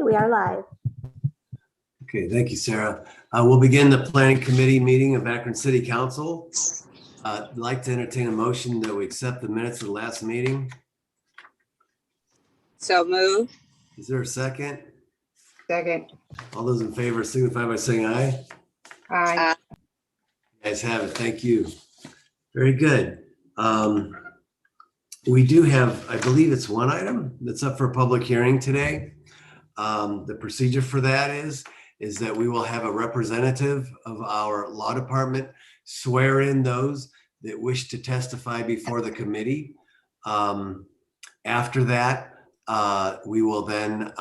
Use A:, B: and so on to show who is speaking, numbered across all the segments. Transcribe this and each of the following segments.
A: We are live.
B: Okay, thank you, Sarah. We'll begin the Planning Committee meeting of Akron City Council. I'd like to entertain a motion that we accept the minutes of the last meeting.
C: So move.
B: Is there a second?
C: Second.
B: All those in favor signify by saying aye.
C: Aye.
B: You guys have it. Thank you. Very good. We do have, I believe it's one item that's up for public hearing today. The procedure for that is that we will have a representative of our law department swear in those that wish to testify before the committee. After that, we will then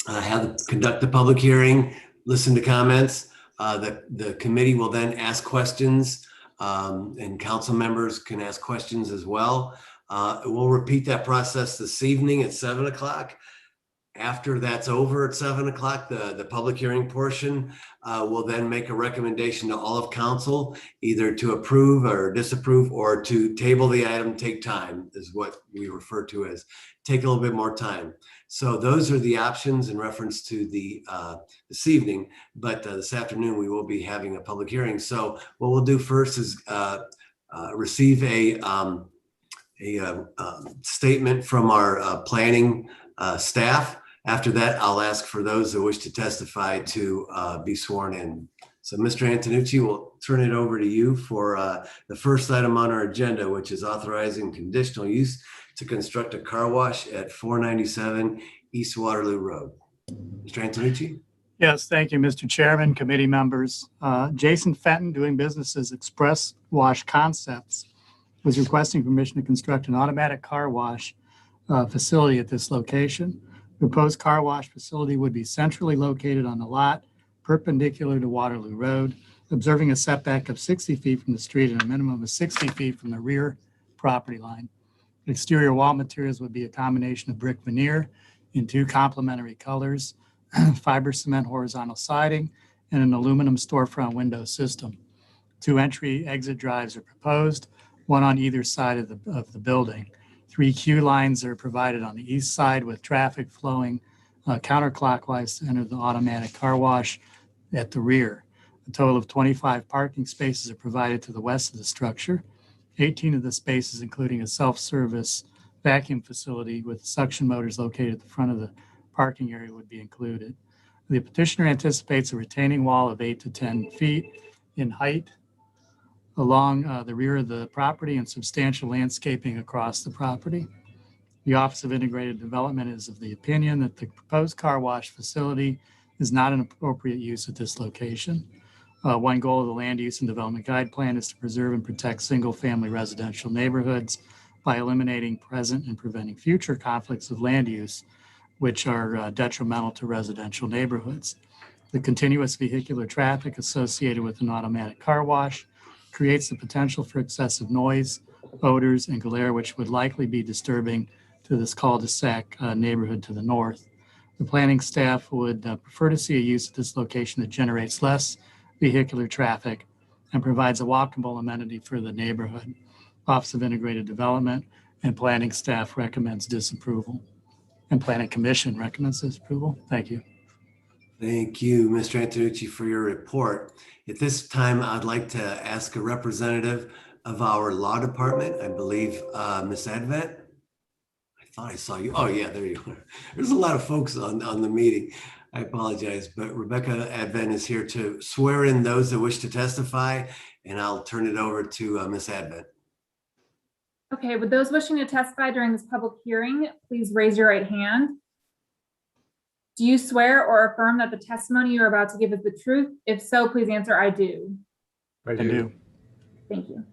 B: conduct the public hearing, listen to comments. The committee will then ask questions, and council members can ask questions as well. We'll repeat that process this evening at 7 o'clock. After that's over at 7 o'clock, the public hearing portion will then make a recommendation to all of council, either to approve or disapprove or to table the item, take time is what we refer to as take a little bit more time. So those are the options in reference to the this evening, but this afternoon we will be having a public hearing. So what we'll do first is receive a statement from our planning staff. After that, I'll ask for those that wish to testify to be sworn in. So Mr. Antonucci, we'll turn it over to you for the first item on our agenda, which is authorizing conditional use to construct a car wash at 497 East Waterloo Road. Mr. Antonucci?
D: Yes, thank you, Mr. Chairman, committee members. Jason Fenton, doing business as Express Wash Concepts, was requesting permission to construct an automatic car wash facility at this location. The proposed car wash facility would be centrally located on the lot, perpendicular to Waterloo Road, observing a setback of 60 feet from the street and a minimum of 60 feet from the rear property line. Exterior wall materials would be a combination of brick veneer in two complementary colors, fiber cement horizontal siding, and an aluminum storefront window system. Two entry-exit drives are proposed, one on either side of the building. 3 queue lines are provided on the east side with traffic flowing counterclockwise to enter the automatic car wash at the rear. A total of 25 parking spaces are provided to the west of the structure. 18 of the spaces, including a self-service vacuum facility with suction motors located at the front of the parking area, would be included. The petitioner anticipates a retaining wall of 8 to 10 feet in height along the rear of the property and substantial landscaping across the property. The Office of Integrated Development is of the opinion that the proposed car wash facility is not an appropriate use at this location. One goal of the Land Use and Development Guide Plan is to preserve and protect single-family residential neighborhoods by eliminating present and preventing future conflicts of land use, which are detrimental to residential neighborhoods. The continuous vehicular traffic associated with an automatic car wash creates the potential for excessive noise, odors, and glare, which would likely be disturbing to this cul-de-sac neighborhood to the north. The planning staff would prefer to see a use at this location that generates less vehicular traffic and provides a walkable amenity for the neighborhood. Office of Integrated Development and planning staff recommends disapproval, and Planning Commission recommends disapproval. Thank you.
B: Thank you, Mr. Antonucci, for your report. At this time, I'd like to ask a representative of our law department, I believe Ms. Advent. I thought I saw you. Oh yeah, there you are. There's a lot of folks on the meeting. I apologize, but Rebecca Advent is here to swear in those that wish to testify, and I'll turn it over to Ms. Advent.
E: Okay, with those wishing to testify during this public hearing, please raise your right hand. Do you swear or affirm that the testimony you're about to give is the truth? If so, please answer, I do.
D: I do.
E: Thank you.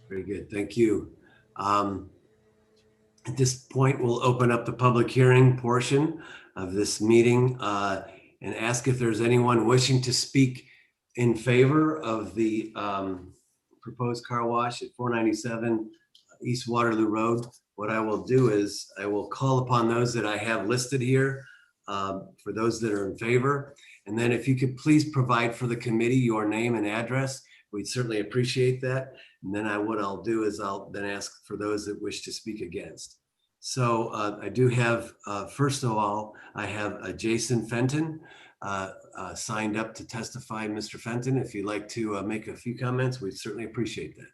B: Very good, thank you. At this point, we'll open up the public hearing portion of this meeting and ask if there's anyone wishing to speak in favor of the proposed car wash at 497 East Waterloo Road. What I will do is I will call upon those that I have listed here for those that are in favor. And then if you could please provide for the committee your name and address, we'd certainly appreciate that. And then what I'll do is I'll then ask for those that wish to speak against. So I do have, first of all, I have Jason Fenton signed up to testify. Mr. Fenton, if you'd like to make a few comments, we'd certainly appreciate that.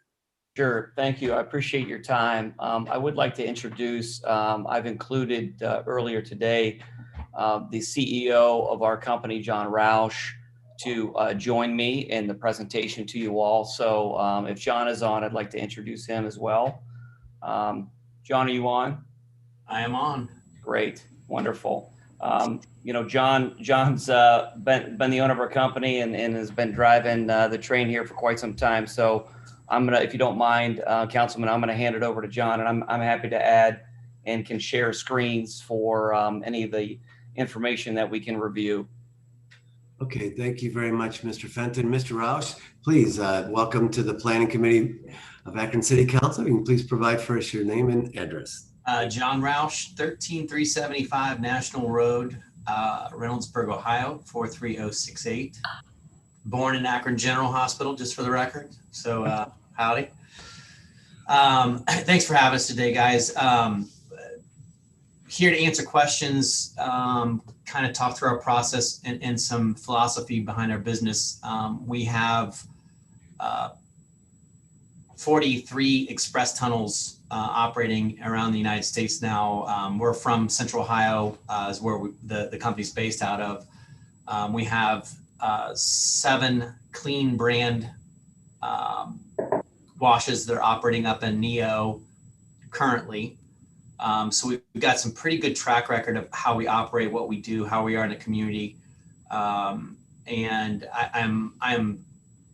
A: Sure. Thank you. I appreciate your time. I would like to introduce, I've included earlier today, the CEO of our company, John Roush, to join me in the presentation to you all. So if John is on, I'd like to introduce him as well. John, are you on?
F: I am on.
A: Great. Wonderful. John's been the owner of our company and has been driving the train here for quite some time. So I'm going to, if you don't mind, Councilman, I'm going to hand it over to John, and I'm happy to add and can share screens for any of the information that we can review.
B: Okay, thank you very much, Mr. Fenton. Mr. Roush, please welcome to the Planning Committee of Akron City Council. You can please provide for us your name and address.
F: John Roush, 13375 National Road, Reynoldsburg, Ohio, 43068. Born in Akron General Hospital, just for the record. So howdy. Thanks for having us today, guys. Here to answer questions, kind of talk through our process and some philosophy behind our business. We have 43 express tunnels operating around the United States now. We're from Central Ohio, is where the company's based out of. We have 7 clean brand washes that are operating up in Neo currently. So we've got some pretty good track record of how we operate, what we do, how we are in the community. And I'm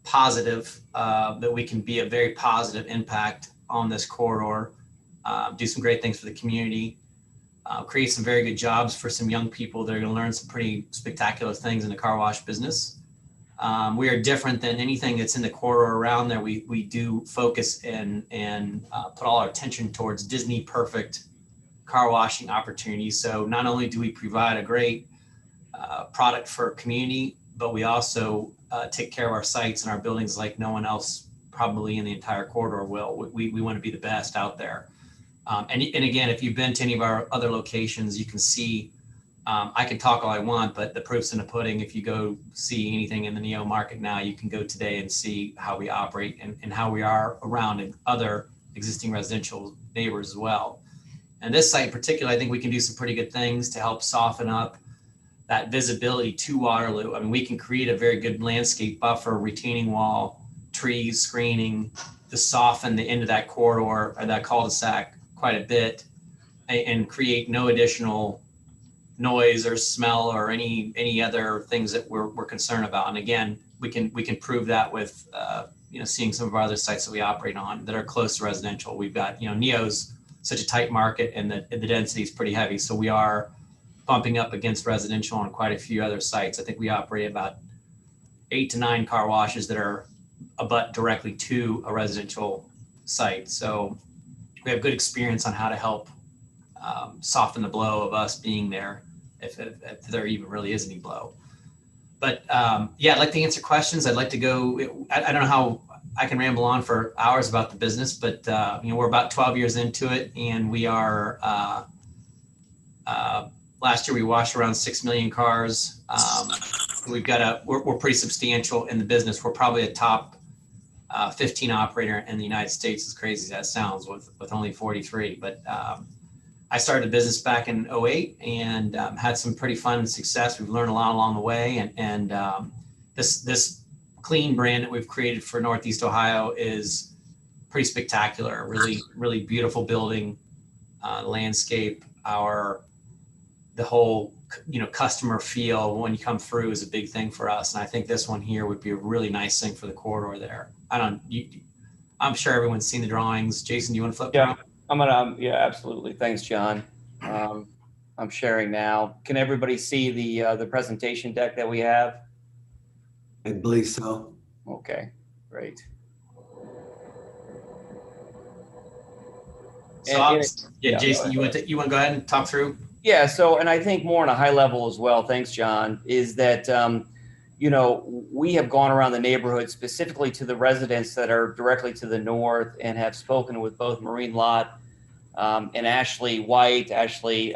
F: positive that we can be a very positive impact on this corridor, do some great things for the community, create some very good jobs for some young people that are going to learn some pretty spectacular things in the car wash business. We are different than anything that's in the corridor around there. We do focus and put all our attention towards Disney perfect car washing opportunities. So not only do we provide a great product for community, but we also take care of our sites and our buildings like no one else probably in the entire corridor will. We want to be the best out there. And again, if you've been to any of our other locations, you can see, I can talk all I want, but the proof's in the pudding. If you go see anything in the Neo market now, you can go today and see how we operate and how we are around other existing residential neighbors as well. And this site in particular, I think we can do some pretty good things to help soften up that visibility to Waterloo. I mean, we can create a very good landscape buffer, retaining wall, trees, screening to soften the end of that corridor or that cul-de-sac quite a bit and create no additional noise or smell or any other things that we're concerned about. And again, we can prove that with seeing some of our other sites that we operate on that are close to residential. We've got Neo's such a tight market and the density is pretty heavy, so we are bumping up against residential on quite a few other sites. I think we operate about 8 to 9 car washes that are abut directly to a residential site. So we have good experience on how to help soften the blow of us being there, if there even really is any blow. But yeah, I'd like to answer questions. I'd like to go, I don't know how I can ramble on for hours about the business, but we're about 12 years into it, and we are, last year we washed around 6 million cars. We've got we're pretty substantial in the business. We're probably a top 15 operator in the United States, as crazy as that sounds, with only 43. But I started a business back in 2008 and had some pretty fun success. We've learned a lot along the way, and this clean brand that we've created for Northeast Ohio is pretty spectacular. Really, really beautiful building, landscape. The whole customer feel when you come through is a big thing for us, and I think this one here would be a really nice thing for the corridor there. I'm sure everyone's seen the drawings. Jason, do you want to flip?
A: Yeah, yeah, absolutely. Thanks, John. I'm sharing now. Can everybody see the presentation deck that we have?
B: I believe so.
A: Okay, great.
F: Jason, you want to go ahead and talk through?
A: Yeah. So, and I think more on a high level as well. Thanks, John. Is that we have gone around the neighborhood specifically to the residents that are directly to the north and have spoken with both Marine Lot and Ashley White. Ashley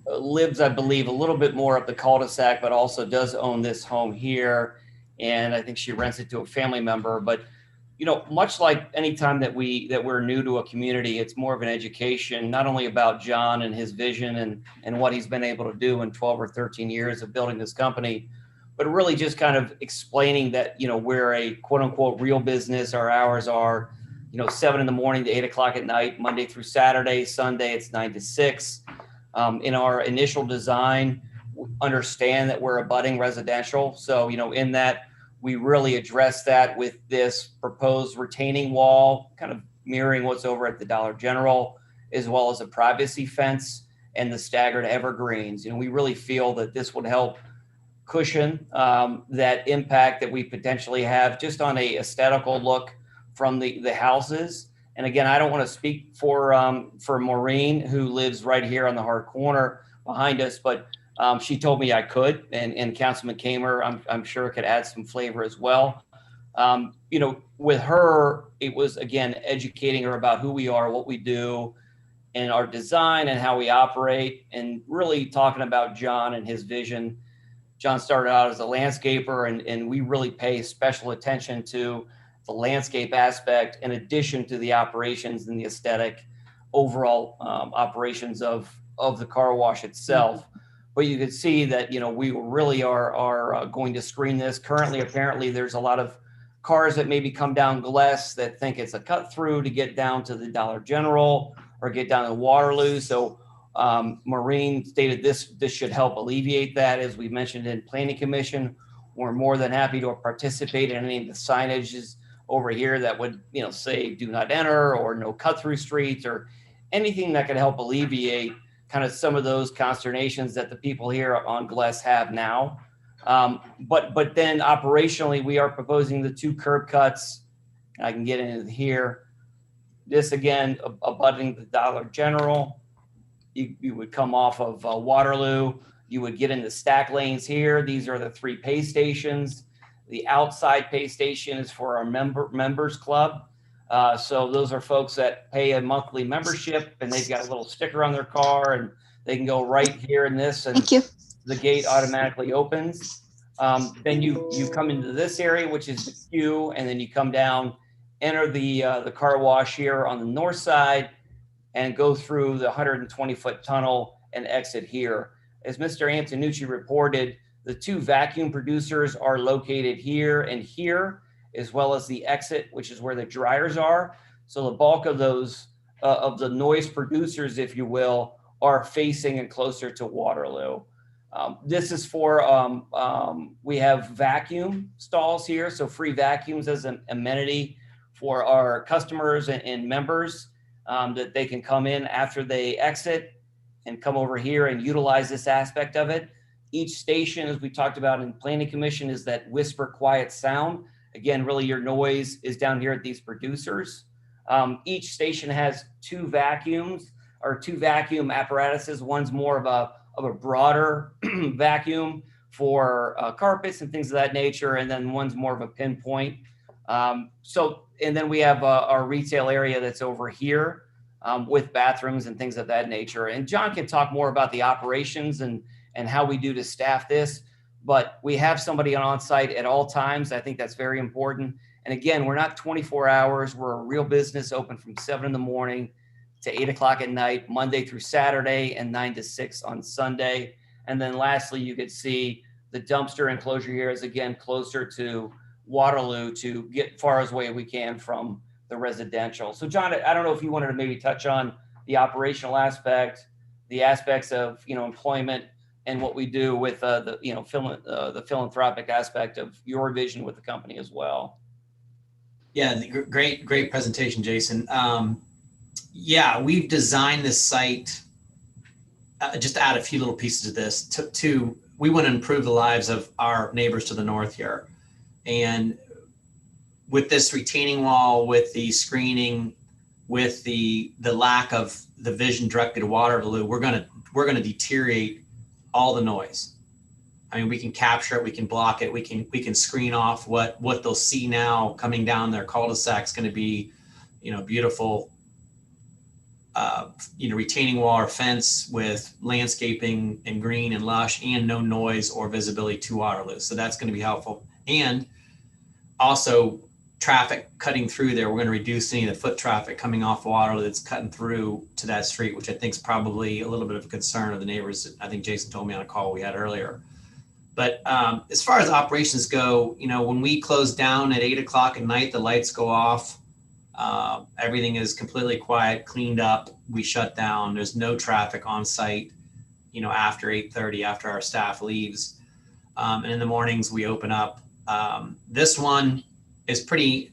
A: lives, I believe, a little bit more up the cul-de-sac, but also does own this home here. And I think she rents it to a family member. But, you know, much like any time that we're new to a community, it's more of an education, not only about John and his vision and what he's been able to do in 12 or 13 years of building this company, but really just kind of explaining that, you know, we're a quote unquote real business. Our hours are, you know, 7 a.m. to 8 o'clock at night, Monday through Saturday. Sunday, it's 9 to 6. In our initial design, understand that we're a budding residential. So, you know, in that, we really address that with this proposed retaining wall, kind of mirroring what's over at the Dollar General, as well as a privacy fence and the staggered evergreens. You know, we really feel that this would help cushion that impact that we potentially have just on a aesthetical look from the houses. And again, I don't want to speak for Maureen, who lives right here on the hard corner behind us, but she told me I could, and Councilman Kamer, I'm sure, could add some flavor as well. You know, with her, it was, again, educating her about who we are, what we do, and our design and how we operate, and really talking about John and his vision. John started out as a landscaper, and we really pay special attention to the landscape aspect in addition to the operations and the aesthetic overall operations of the car wash itself. But you can see that, you know, we really are going to screen this. Currently, apparently, there's a lot of cars that maybe come down Gless that think it's a cut through to get down to the Dollar General or get down to Waterloo. So Maureen stated this should help alleviate that. As we mentioned in Planning Commission, we're more than happy to participate in any of the signages over here that would, you know, say do not enter or no cut through streets or anything that could help alleviate kind of some of those consternations that the people here on Gless have now. But then operationally, we are proposing the 2 curb cuts. I can get into here. This again, abutting the Dollar General. You would come off of Waterloo. You would get into stack lanes here. These are the 3 pay stations. The outside pay station is for our members club. So those are folks that pay a monthly membership, and they've got a little sticker on their car, and they can go right here in this, and the gate automatically opens. Then you come into this area, which is the queue, and then you come down, enter the car wash here on the north side, and go through the 120-foot tunnel and exit here. As Mr. Antonucci reported, the 2 vacuum producers are located here and here, as well as the exit, which is where the dryers are. So the bulk of those, of the noise producers, if you will, are facing and closer to Waterloo. This is for, we have vacuum stalls here, so free vacuums as an amenity for our customers and members, that they can come in after they exit and come over here and utilize this aspect of it. Each station, as we talked about in Planning Commission, is that whisper quiet sound. Again, really your noise is down here at these producers. Each station has 2 vacuums or 2 vacuum apparatuses. One's more of a broader vacuum for carpets and things of that nature. And then one's more of a pinpoint. And then we have our retail area that's over here with bathrooms and things of that nature. And John can talk more about the operations and how we do to staff this, but we have somebody on site at all times. I think that's very important. And again, we're not 24 hours. We're a real business, open from 7 a.m. to 8 o'clock at night, Monday through Saturday, and 9 to 6 on Sunday. And then lastly, you could see the dumpster enclosure here is again closer to Waterloo to get far as away we can from the residential. So John, I don't know if you wanted to maybe touch on the operational aspect, the aspects of, you know, employment, and what we do with the philanthropic aspect of your vision with the company as well.
F: Yeah, great presentation, Jason. Yeah, we've designed this site, just to add a few little pieces to this, we want to improve the lives of our neighbors to the north here. And with this retaining wall, with the screening, with the lack of the vision directed to Waterloo, we're gonna deteriorate all the noise. I mean, we can capture it, we can block it, we can screen off what they'll see now coming down their cul-de-sac is going to be, you know, beautiful retaining wall or fence with landscaping and green and lush and no noise or visibility to Waterloo. So that's going to be helpful. And also traffic cutting through there. We're going to reduce any of the foot traffic coming off Waterloo that's cutting through to that street, which I think is probably a little bit of a concern of the neighbors. I think Jason told me on a call we had earlier. But as far as operations go, when we close down at 8 o'clock at night, the lights go off. Everything is completely quiet, cleaned up. We shut down. There's no traffic on site, after 8:30, after our staff leaves. And in the mornings we open up. This one is pretty,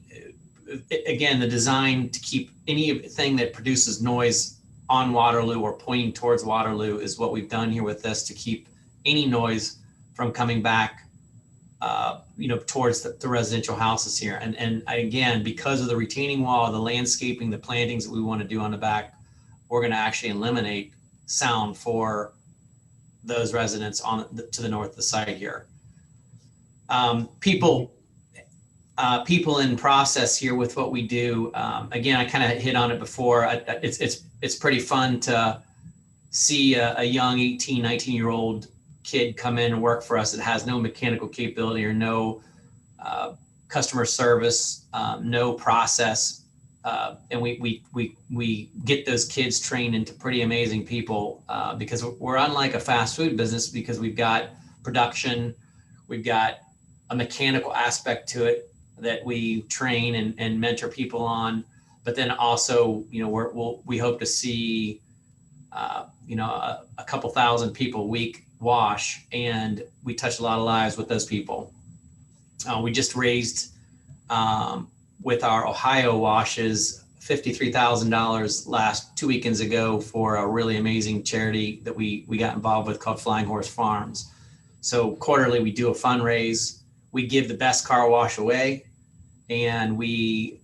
F: again, the design to keep anything that produces noise on Waterloo or pointing towards Waterloo is what we've done here with this, to keep any noise from coming back towards the residential houses here. And again, because of the retaining wall, the landscaping, the plantings that we want to do on the back, we're going to actually eliminate sound for those residents to the north of the site here. People in process here with what we do. Again, I kind of hit on it before. It's pretty fun to see a young 18, 19-year-old kid come in and work for us that has no mechanical capability or no customer service, no process, and we get those kids trained into pretty amazing people because we're unlike a fast food business, because we've got production, we've got a mechanical aspect to it that we train and mentor people on, but then also we hope to see a couple thousand people a week wash, and we touch a lot of lives with those people. We just raised with our Ohio washes $53,000 last 2 weekends ago for a really amazing charity that we got involved with called Flying Horse Farms. So quarterly we do a fundraise. We give the best car wash away, and we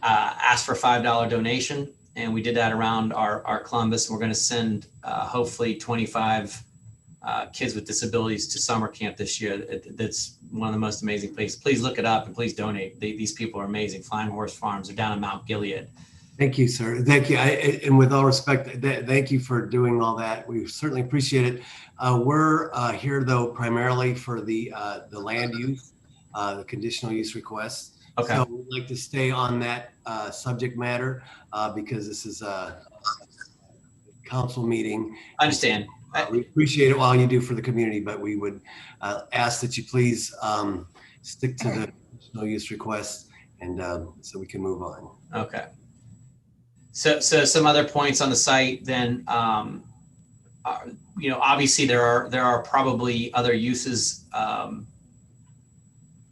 F: ask for a $5 donation. And we did that around our Columbus. We're going to send hopefully 25 kids with disabilities to summer camp this year. That's one of the most amazing places. Please look it up and please donate. These people are amazing. Flying Horse Farms are down in Mount Gilead.
B: Thank you, sir. Thank you. And with all respect, thank you for doing all that. We certainly appreciate it. We're here though primarily for the land use, the conditional use requests.
F: Okay.
B: So we'd like to stay on that subject matter because this is a council meeting.
F: I understand.
B: We appreciate it all you do for the community, but we would ask that you please stick to the conditional use requests, and so we can move on.
F: Okay. So some other points on the site then, obviously there are probably other uses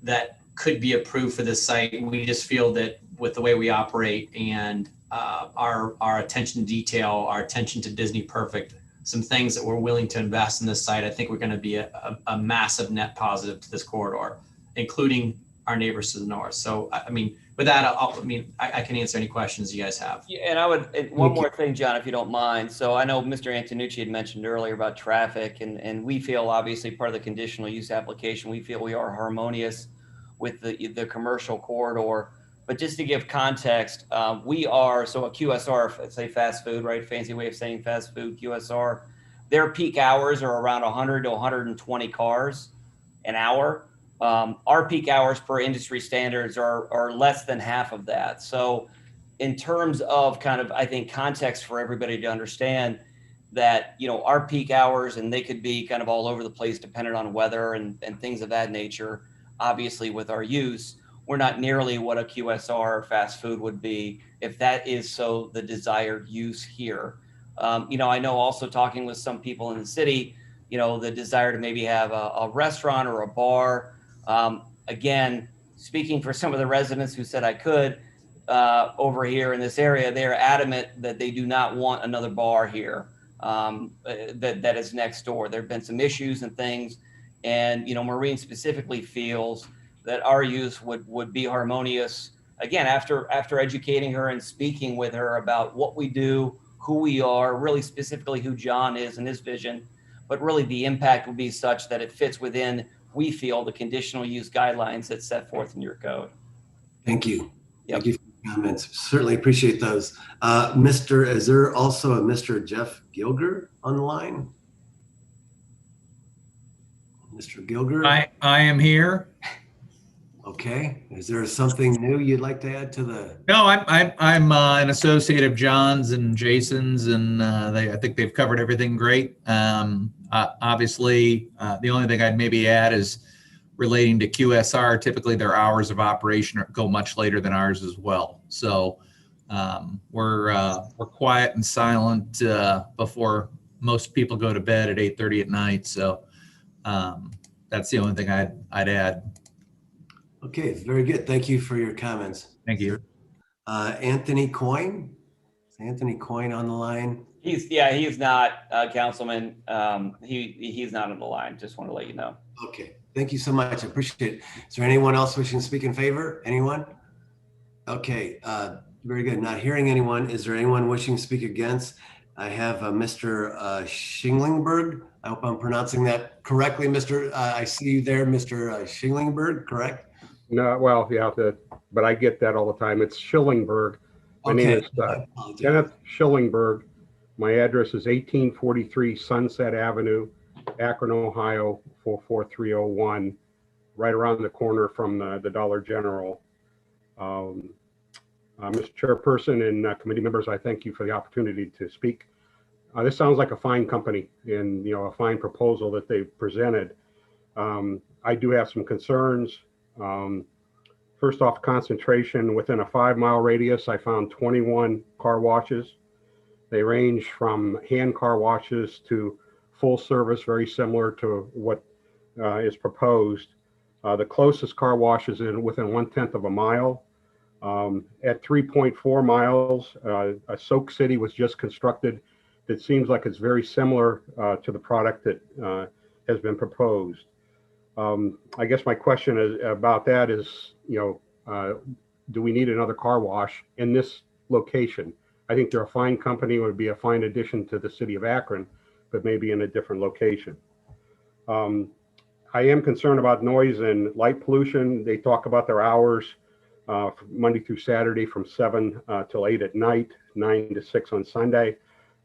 F: that could be approved for this site. We just feel that with the way we operate and our attention to detail, our attention to Disney Perfect, some things that we're willing to invest in this site, I think we're going to be a massive net positive to this corridor, including our neighbors to the north. So, I mean, with that, I can answer any questions you guys have.
A: Yeah, and I would, one more thing, John, if you don't mind. So I know Mr. Antonucci had mentioned earlier about traffic, and we feel obviously part of the conditional use application, we feel we are harmonious with the commercial corridor. But just to give context, we are, so a QSR, say fast food, right? Fancy way of saying fast food, QSR. Their peak hours are around 100 to 120 cars an hour. Our peak hours per industry standards are less than half of that. So in terms of kind of, I think, context for everybody to understand that, our peak hours, and they could be kind of all over the place depending on weather and things of that nature, obviously with our use, we're not nearly what a QSR or fast food would be if that is so the desired use here. I know also talking with some people in the city, the desire to maybe have a restaurant or a bar. Again, speaking for some of the residents who said I could over here in this area, they're adamant that they do not want another bar here that is next door. There have been some issues and things, and Maureen specifically feels that our use would be harmonious. Again, after educating her and speaking with her about what we do, who we are, really specifically who John is and his vision, but really the impact will be such that it fits within, we feel, the conditional use guidelines that's set forth in your code.
B: Thank you.
A: Yep.
B: Thank you for comments. Certainly appreciate those. Is there also a Mr. Jeff Gilger on the line? Mr. Gilger?
G: I am here.
B: Okay. Is there something new you'd like to add to the?
G: No, I'm an associate of John's and Jason's, and I think they've covered everything great. Obviously, the only thing I'd maybe add is relating to QSR. Typically, their hours of operation go much later than ours as well. So we're quiet and silent before most people go to bed at 8:30 at night. So that's the only thing I'd add.
B: Okay, very good. Thank you for your comments.
G: Thank you.
B: Anthony Coyne? Is Anthony Coyne on the line?
A: He's not, Councilman. He's not on the line. Just want to let you know.
B: Okay, thank you so much. I appreciate it. Is there anyone else wishing to speak in favor? Anyone? Okay, very good. Not hearing anyone. Is there anyone wishing to speak against? I have Mr. Schinglingberg. I hope I'm pronouncing that correctly, Mr. I see you there, Mr. Schinglingberg, correct?
H: No, well, yeah, but I get that all the time. It's Schillingberg. My name is Kenneth Schillingberg. My address is 1843 Sunset Avenue, Akron, Ohio, 44301, right around the corner from the Dollar General. Mr. Chairperson and committee members, I thank you for the opportunity to speak. This sounds like a fine company and, a fine proposal that they've presented. I do have some concerns. First off, concentration within a 5-mile radius, I found 21 car washes. They range from hand car washes to full service, very similar to what is proposed. The closest car wash is within 1/10 of a mile. At 3.4 miles, a Soak City was just constructed that seems like it's very similar to the product that has been proposed. I guess my question about that is, do we need another car wash in this location? I think they're a fine company. It would be a fine addition to the city of Akron, but maybe in a different location. I am concerned about noise and light pollution. They talk about their hours Monday through Saturday from 7 till 8 at night, 9 to 6 on Sunday.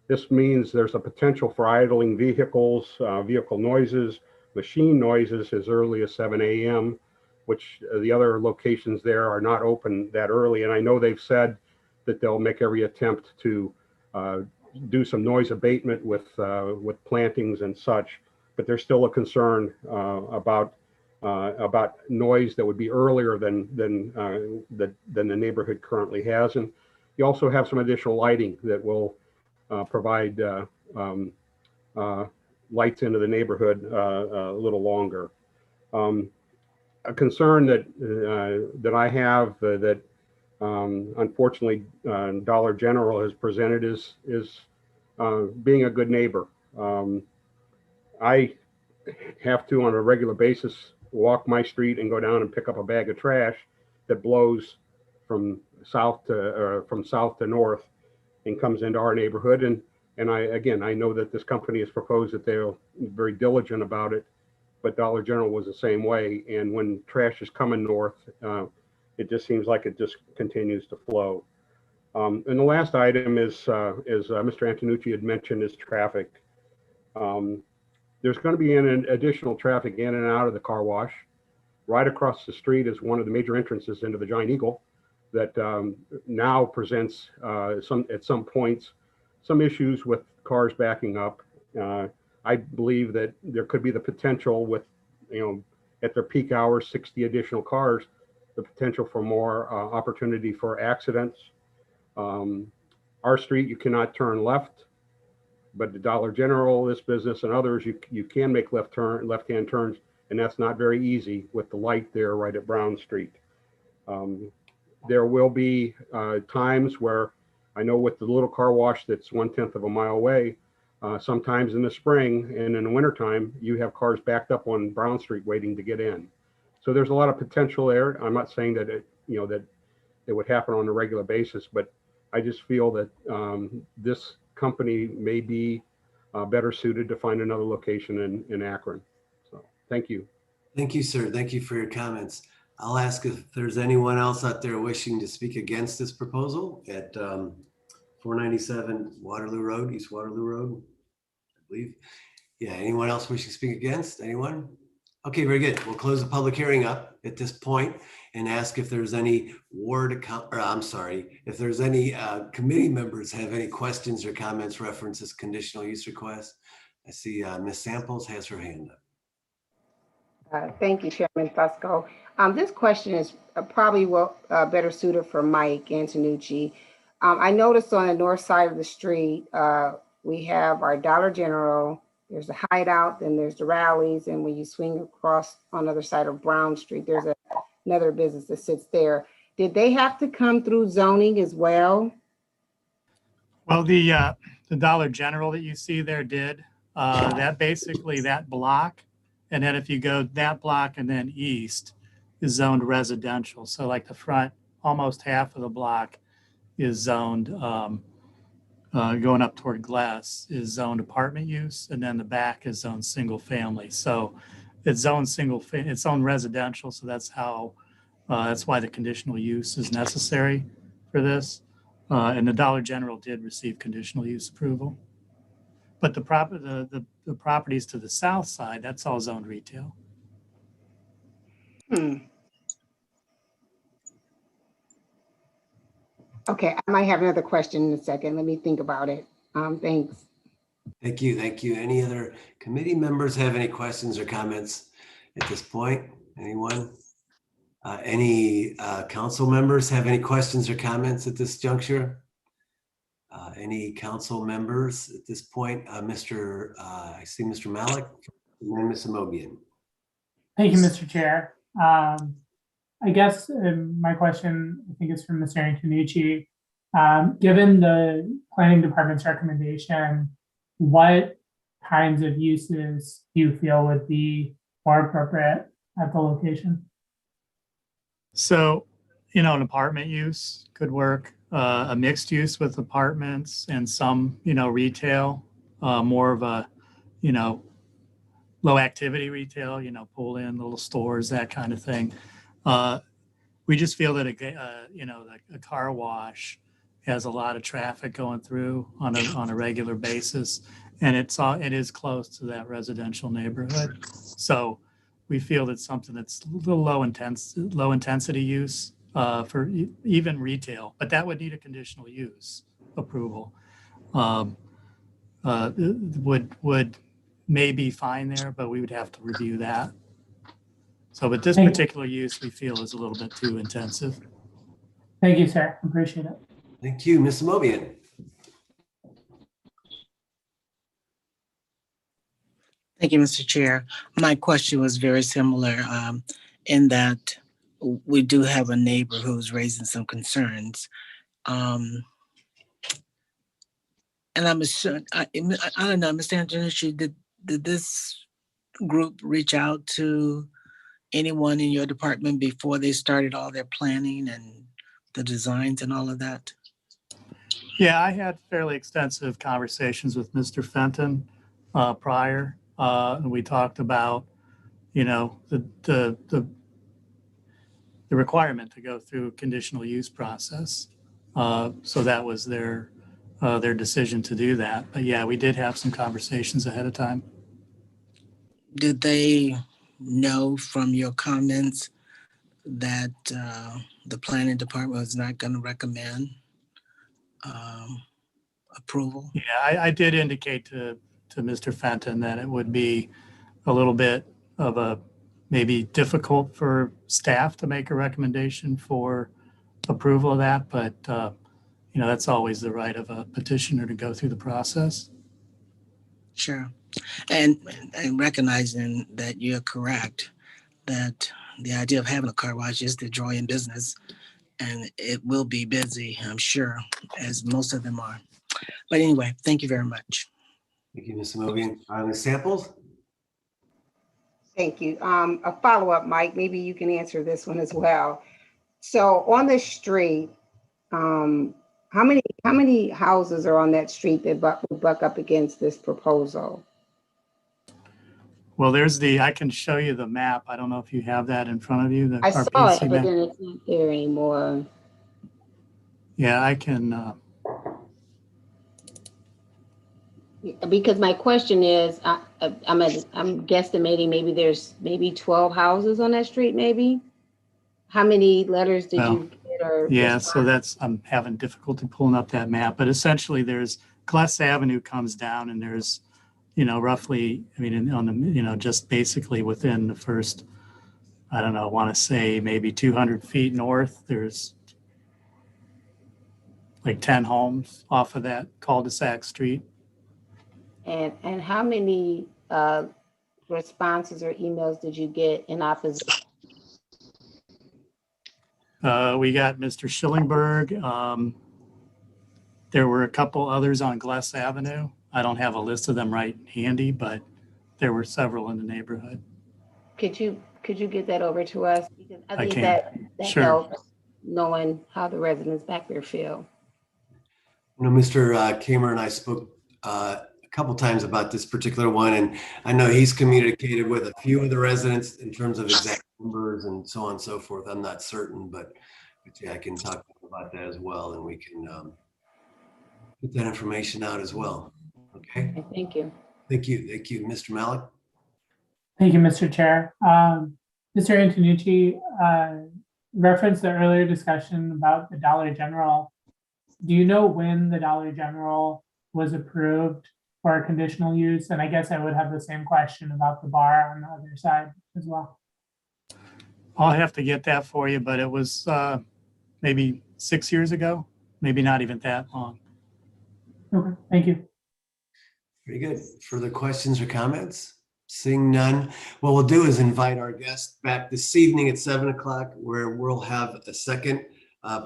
H: This means there's a potential for idling vehicles, vehicle noises, machine noises as early as 7 a.m., which the other locations there are not open that early. And I know they've said that they'll make every attempt to do some noise abatement with plantings and such, but there's still a concern about noise that would be earlier than the neighborhood currently has. And you also have some additional lighting that will provide lights into the neighborhood a little longer. A concern that I have that unfortunately Dollar General has presented is being a good neighbor. I have to, on a regular basis, walk my street and go down and pick up a bag of trash that blows from south to north and comes into our neighborhood. And I know that this company has proposed that they're very diligent about it, but Dollar General was the same way. And when trash is coming north, it just seems like it just continues to flow. And the last item is Mr. Antonucci had mentioned, is traffic. There's going to be an additional traffic in and out of the car wash. Right across the street is one of the major entrances into the Giant Eagle that now presents at some points some issues with cars backing up. I believe that there could be the potential with, at their peak hours, 60 additional cars, the potential for more opportunity for accidents. Our street, you cannot turn left, but the Dollar General, this business, and others, you can make left-hand turns, and that's not very easy with the light there right at Brown Street. There will be times where, I know with the little car wash that's 1/10 of a mile away, sometimes in the spring and in the wintertime, you have cars backed up on Brown Street waiting to get in. So there's a lot of potential there. I'm not saying that that it would happen on a regular basis, but I just feel that this company may be better suited to find another location in Akron. So thank you.
B: Thank you, sir. Thank you for your comments. I'll ask if there's anyone else out there wishing to speak against this proposal at 497 Waterloo Road, East Waterloo Road, I believe. Yeah, anyone else wishing to speak against? Anyone? Okay, very good. We'll close the public hearing up at this point and ask if there's any if there's any committee members have any questions or comments reference this conditional use request. I see Ms. Samples has her hand up.
C: Thank you, Chairman Fusco. This question is probably better suited for Mike Antonucci. I noticed on the north side of the street, we have our Dollar General, there's the Hideout, then there's the Rallies, and when you swing across on the other side of Brown Street, there's another business that sits there. Did they have to come through zoning as well?
D: Well, the Dollar General that you see there did, that basically that block. And then if you go that block and then east is zoned residential. So like the front, almost half of the block is zoned, going up toward Glass is zoned apartment use. And then the back is zoned single family. So it's zoned it's zoned residential. So that's why the conditional use is necessary for this. And the Dollar General did receive conditional use approval. But the properties to the south side, that's all zoned retail.
C: Okay, I might have another question in a second. Let me think about it. Thanks.
B: Thank you. Thank you. Any other committee members have any questions or comments at this point? Anyone? Any council members have any questions or comments at this juncture? Any council members at this point? I see Mr. Malik and then Ms. Amobian.
I: Thank you, Mr. Chair. I guess my question, I think, is from Mr. Antonucci. Given the planning department's recommendation, what kinds of uses do you feel would be more appropriate at the location?
D: So, an apartment use could work, a mixed use with apartments and some, retail, more of a, low activity retail, pull in little stores, that kind of thing. We just feel that a car wash has a lot of traffic going through on a regular basis, and it is close to that residential neighborhood. So we feel that something that's a little low intensity use for even retail, but that would need a conditional use approval. Would may be fine there, but we would have to review that. So, but this particular use we feel is a little bit too intensive.
I: Thank you, sir. Appreciate it.
B: Thank you, Ms. Amobian.
J: Thank you, Mr. Chair. My question was very similar in that we do have a neighbor who's raising some concerns. And I'm sure, I don't know, Mr. Antonucci, did this group reach out to anyone in your department before they started all their planning and the designs and all of that?
D: Yeah, I had fairly extensive conversations with Mr. Fenton prior. And we talked about, the requirement to go through a conditional use process. So that was their decision to do that. But yeah, we did have some conversations ahead of time.
J: Did they know from your comments that the planning department was not going to recommend approval?
D: Yeah, I did indicate to Mr. Fenton that it would be a little bit of a maybe difficult for staff to make a recommendation for approval of that, but that's always the right of a petitioner to go through the process.
J: Sure. And recognizing that you're correct, that the idea of having a car wash is to draw in business, and it will be busy, I'm sure, as most of them are. But anyway, thank you very much.
B: Thank you, Ms. Amobian. Ms. Samples?
C: Thank you. A follow-up, Mike, maybe you can answer this one as well. So on the street, how many houses are on that street that buck up against this proposal?
D: Well, I can show you the map. I don't know if you have that in front of you. The
C: I saw it,
D: RPC
C: but
D: map.
C: then it's not there anymore.
D: Yeah, I can.
C: Because my question is, I'm guesstimating maybe there's maybe 12 houses on that street, maybe? How many letters did
D: Well,
C: you get or?
D: Yeah, so I'm having difficulty pulling up that map, but essentially there's Gless Avenue comes down and there's, roughly, on the, just basically within the first, I don't know, I want to say maybe 200 feet north, there's like 10 homes off of that cul-de-sac street.
C: And how many responses or emails did you get in opposition?
D: We got Mr. Schillingberg. There were a couple others on Gless Avenue. I don't have a list of them right handy, but there were several in the neighborhood.
C: Could you get that over to us? Because I think
D: can.
C: that
D: Sure.
C: helps knowing how the residents back there feel.
B: Mr. Kamer and I spoke a couple times about this particular one, and I know he's communicated with a few of the residents in terms of exact numbers and so on and so forth. I'm not certain, but yeah, I can talk about that as well, and we can get that information out as well. Okay.
C: Okay, thank you.
B: Thank you. Thank you, Mr. Malik.
I: Thank you, Mr. Chair. Mr. Antonucci referenced the earlier discussion about the Dollar General. Do you know when the Dollar General was approved for conditional use? And I guess I would have the same question about the bar on the other side as well.
D: I'll have to get that for you, but it was maybe 6 years ago, maybe not even that long.
I: Okay, thank you.
B: Very good. Further questions or comments? Seeing none, what we'll do is invite our guest back this evening at 7 o'clock, where we'll have a second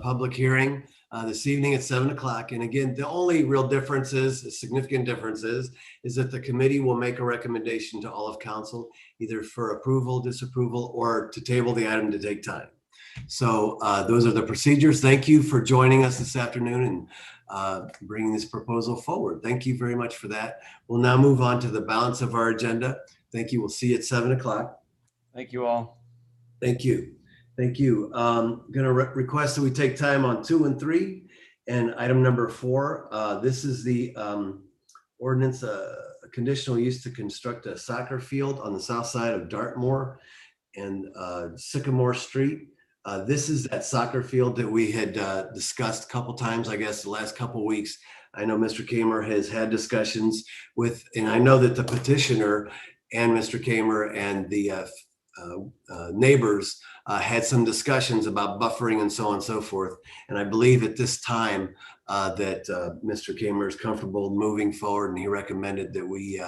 B: public hearing this evening at 7 o'clock. And again, the only real difference is, significant difference is that the committee will make a recommendation to all of council, either for approval, disapproval, or to table the item to take time. So those are the procedures. Thank you for joining us this afternoon and bringing this proposal forward. Thank you very much for that. We'll now move on to the balance of our agenda. Thank you. We'll see you at 7 o'clock.
A: Thank you all.
B: Thank you. Thank you. I'm going to request that we take time on 2 and 3 and item number 4. This is the ordinance, a conditional use to construct a soccer field on the south side of Dartmoor and Sycamore Street. This is that soccer field that we had discussed a couple times, I guess, the last couple weeks. I know Mr. Kamer has had discussions with, and I know that the petitioner and Mr. Kamer and the neighbors had some discussions about buffering and so on and so forth. And I believe at this time that Mr. Kamer is comfortable moving forward, and he recommended that we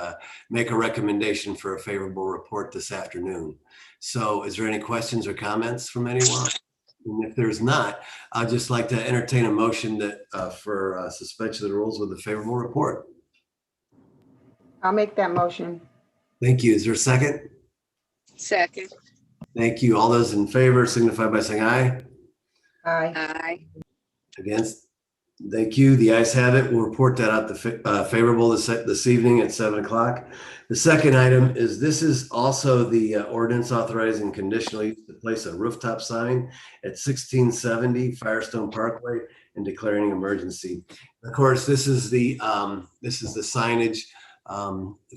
B: make a recommendation for a favorable report this afternoon. So is there any questions or comments from anyone? And if there's not, I'd just like to entertain a motion that for suspension of the rules with a favorable report.
C: I'll make that motion.
B: Thank you. Is there a second?
K: Second.
B: Thank you. All those in favor signify by saying aye.
C: Aye.
K: Aye.
B: Against? Thank you. The ayes have it. We'll report that out the favorable this evening at 7 o'clock. The second item is, this is also the ordinance authorizing conditional use to place a rooftop sign at 1670 Firestone Parkway and declaring an emergency. Of course, this is the signage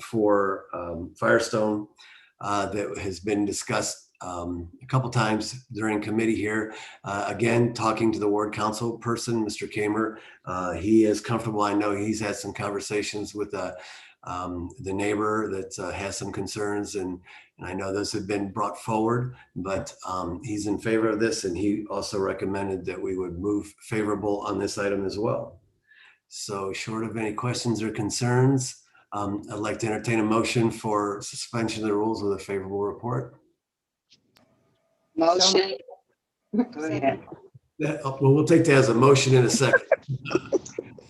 B: for Firestone that has been discussed a couple times during committee here. Again, talking to the ward council person, Mr. Kamer, he is comfortable. I know he's had some conversations with the neighbor that has some concerns, and I know those have been brought forward, but he's in favor of this, and he also recommended that we would move favorable on this item as well. So short of any questions or concerns, I'd like to entertain a motion for suspension of the rules with a favorable report.
K: Motion. Go ahead.
B: Well, we'll take that as a motion in a second.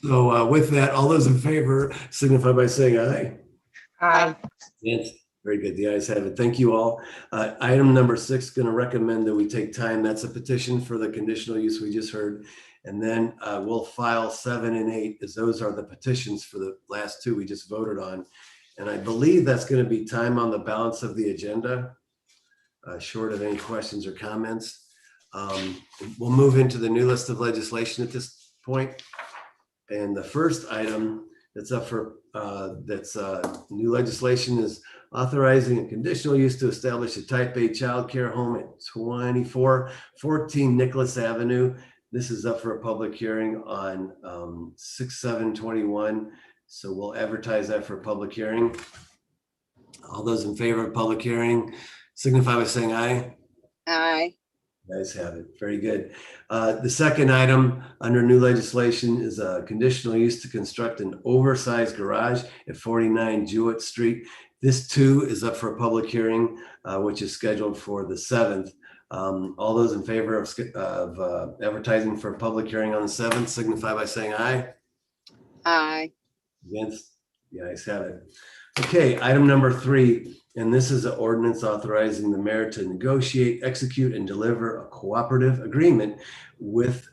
B: So with that, all those in favor signify by saying aye.
C: Aye.
B: Yes, very good. The ayes have it. Thank you all. Item number 6, going to recommend that we take time. That's a petition for the conditional use we just heard. And then we'll file 7 and 8, as those are the petitions for the last 2 we just voted on. And I believe that's going to be time on the balance of the agenda, short of any questions or comments. We'll move into the new list of legislation at this point. And the first item that's up for new legislation is authorizing a conditional use to establish a type A child care home at 2414 Nicholas Avenue. This is up for a public hearing on 6/7/21. So we'll advertise that for a public hearing. All those in favor of public hearing signify by saying aye.
K: Aye.
B: Guys have it. Very good. The second item under new legislation is a conditional use to construct an oversized garage at 49 Jewett Street. This too is up for a public hearing, which is scheduled for the 7th. All those in favor of advertising for a public hearing on the 7th signify by saying aye.
K: Aye.
B: Against? The ayes have it. Okay, item number 3, and this is an ordinance authorizing the mayor to negotiate, execute, and deliver a cooperative agreement with,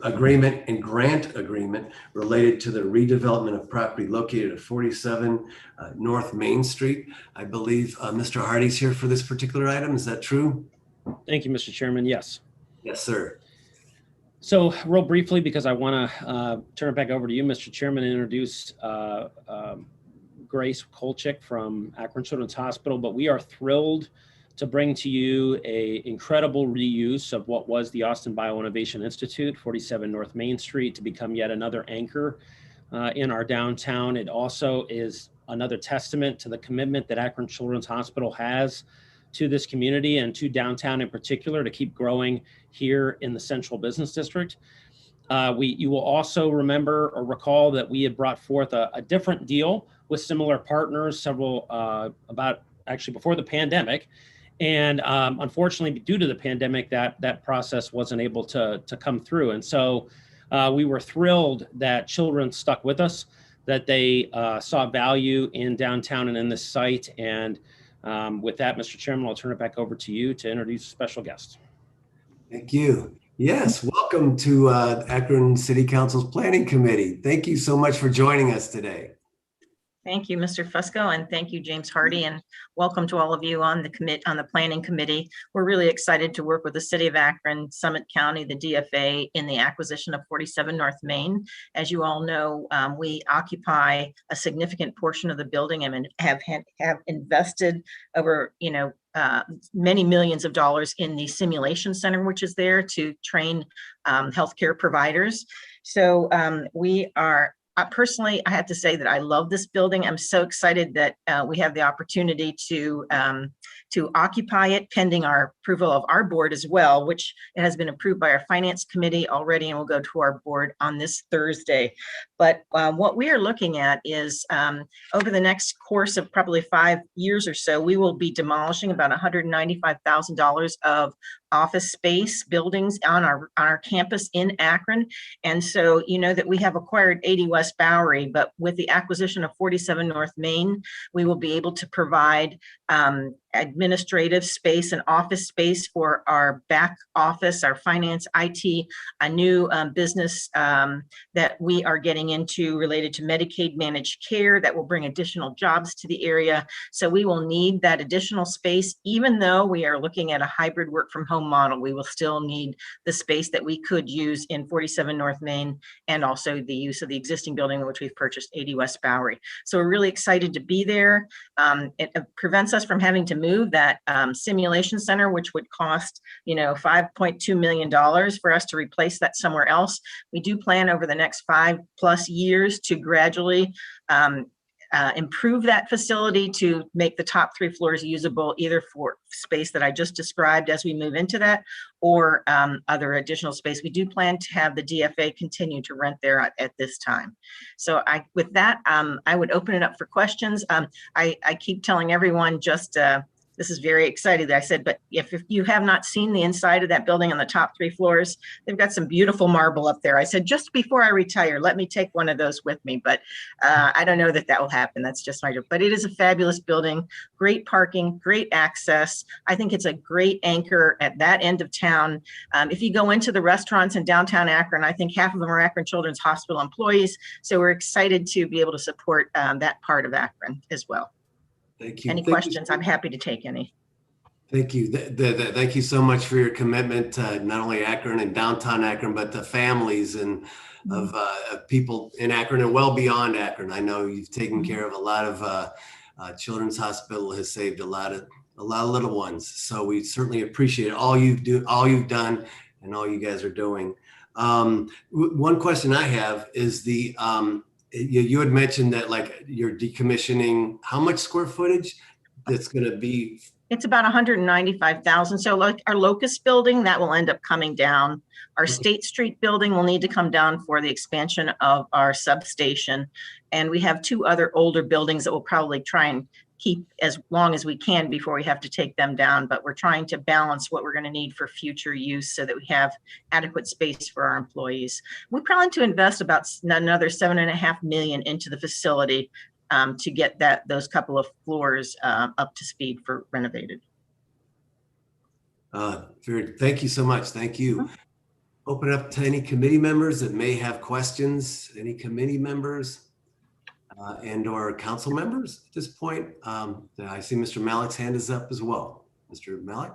B: agreement and grant agreement related to the redevelopment of property located at 47 North Main Street. I believe Mr. Hardy's here for this particular item. Is that true?
L: Thank you, Mr. Chairman. Yes.
B: Yes, sir.
L: So real briefly, because I want to turn it back over to you, Mr. Chairman, and introduce Grace Kolchik from Akron Children's Hospital, but we are thrilled to bring to you an incredible reuse of what was the Austin Bioinnovation Institute, 47 North Main Street, to become yet another anchor in our downtown. It also is another testament to the commitment that Akron Children's Hospital has to this community and to downtown in particular to keep growing here in the Central Business District. You will also remember or recall that we had brought forth a different deal with similar partners actually before the pandemic. And unfortunately, due to the pandemic, that process wasn't able to come through. And so we were thrilled that Children stuck with us, that they saw value in downtown and in this site. And with that, Mr. Chairman, I'll turn it back over to you to introduce a special guest.
B: Thank you. Yes, welcome to Akron City Council's Planning Committee. Thank you so much for joining us today.
M: Thank you, Mr. Fusco, and thank you, James Hardy, and welcome to all of you on the Planning Committee. We're really excited to work with the City of Akron, Summit County, the DFA in the acquisition of 47 North Main. As you all know, we occupy a significant portion of the building and have invested over, many millions of dollars in the simulation center, which is there to train healthcare providers. So we are. Personally, I have to say that I love this building. I'm so excited that we have the opportunity to occupy it pending our approval of our board as well, which it has been approved by our finance committee already and will go to our board on this Thursday. But what we are looking at is over the next course of probably 5 years or so, we will be demolishing about $195,000 of office space buildings on our campus in Akron. And so you know that we have acquired 80 West Bowery, but with the acquisition of 47 North Main, we will be able to provide administrative space and office space for our back office, our finance, IT, a new business that we are getting into related to Medicaid managed care that will bring additional jobs to the area. So we will need that additional space. Even though we are looking at a hybrid work from home model, we will still need the space that we could use in 47 North Main and also the use of the existing building in which we've purchased 80 West Bowery. So we're really excited to be there. It prevents us from having to move that simulation center, which would cost, $5.2 million for us to replace that somewhere else. We do plan over the next 5+ years to gradually improve that facility to make the top 3 floors usable, either for space that I just described as we move into that, or other additional space. We do plan to have the DFA continue to rent there at this time. So with that, I would open it up for questions. I keep telling everyone just this is very exciting. I said, but if you have not seen the inside of that building on the top 3 floors, they've got some beautiful marble up there. I said, just before I retire, let me take one of those with me. But I don't know that that will happen. That's just my joke. But it is a fabulous building, great parking, great access. I think it's a great anchor at that end of town. If you go into the restaurants in downtown Akron, I think half of them are Akron Children's Hospital employees. So we're excited to be able to support that part of Akron as well.
B: Thank you.
M: Any questions? I'm happy to take any.
B: Thank you. Thank you so much for your commitment to not only Akron and downtown Akron, but the families and of people in Akron and well beyond Akron. I know you've taken care of a lot of Children's Hospital has saved a lot of little ones. So we certainly appreciate all you've done and all you guys are doing. One question I have is you had mentioned that like you're decommissioning how much square footage that's going to be?
M: It's about 195,000. So like our Locust building, that will end up coming down. Our State Street building will need to come down for the expansion of our substation. And we have 2 other older buildings that we'll probably try and keep as long as we can before we have to take them down. But we're trying to balance what we're going to need for future use so that we have adequate space for our employees. We plan to invest about another $7.5 million into the facility to get those couple of floors up to speed for renovated.
B: Thank you so much. Thank you. Open up to any committee members that may have questions. Any committee members and or council members at this point? I see Mr. Malik's hand is up as well. Mr. Malik.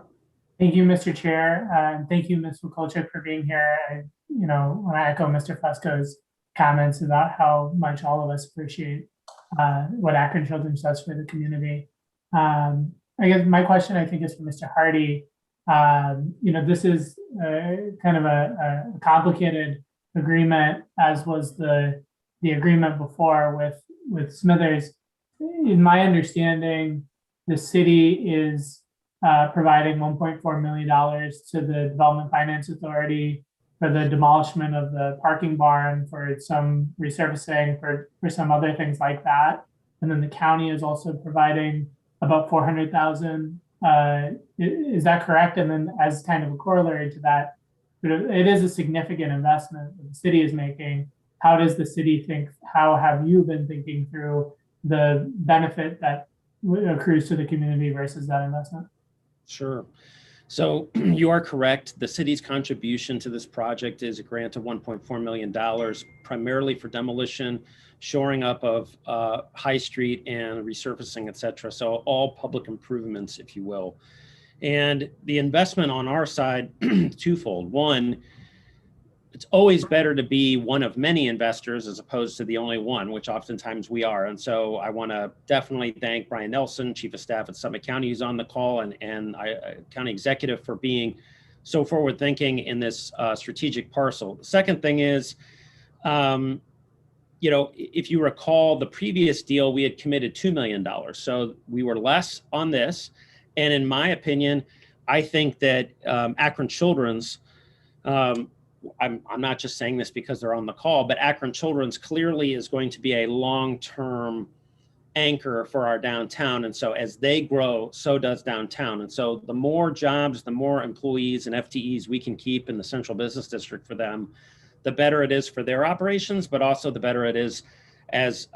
I: Thank you, Mr. Chair. And thank you, Ms. Wokolchik, for being here. I want to echo Mr. Fusco's comments about how much all of us appreciate what Akron Children's does for the community. I guess my question, I think, is for Mr. Hardy. This is kind of a complicated agreement, as was the agreement before with Smithers. In my understanding, the city is providing $1.4 million to the Development Finance Authority for the demolishment of the parking barn, for some resurfacing, for some other things like that. And then the county is also providing about $400,000. Is that correct? And then as kind of a corollary to that, it is a significant investment that the city is making. How does the city think, how have you been thinking through the benefit that accrues to the community versus that investment?
L: Sure. So you are correct. The city's contribution to this project is a grant of $1.4 million, primarily for demolition, shoring up of High Street and resurfacing, et cetera. So all public improvements, if you will. And the investment on our side, twofold. One, it's always better to be one of many investors as opposed to the only one, which oftentimes we are. And so I want to definitely thank Brian Nelson, Chief of Staff at Summit County, who's on the call, and County Executive for being so forward thinking in this strategic parcel. The second thing is, if you recall the previous deal, we had committed $2 million. So we were less on this. And in my opinion, I think that Akron Children's, I'm not just saying this because they're on the call, but Akron Children's clearly is going to be a long-term anchor for our downtown. And so as they grow, so does downtown. And so the more jobs, the more employees and FTEs we can keep in the central business district for them, the better it is for their operations, but also the better it is, as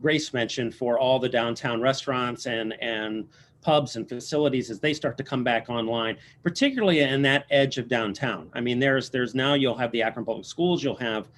L: Grace mentioned, for all the downtown restaurants and pubs and facilities as they start to come back online, particularly in that edge of downtown. I mean, there's now you'll have the Akron Public Schools, you'll have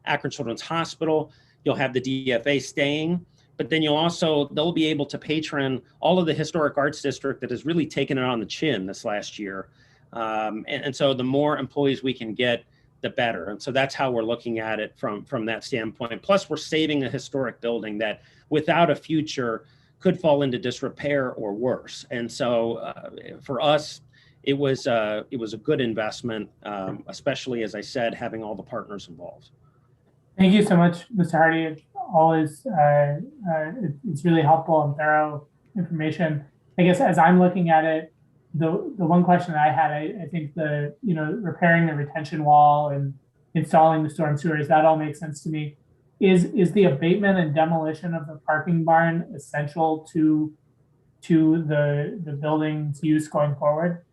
L: Akron Children's Hospital, you'll have the DFA staying, but then they'll be able to patron all of the historic arts district that has really taken it on the chin this last year. And so the more employees we can get, the better. And so that's how we're looking at it from that standpoint. Plus we're saving a historic building that without a future could fall into disrepair or worse. And so for us, it was a good investment, especially, as I said, having all the partners involved.
I: Thank you so much, Mr. Hardy. It's always, it's really helpful and thorough information. I guess as I'm looking at it, the one question I had, I think repairing the retention wall and installing the storm sewers, that all makes sense to me. Is the abatement and demolition of the parking barn essential to to the building's use going forward?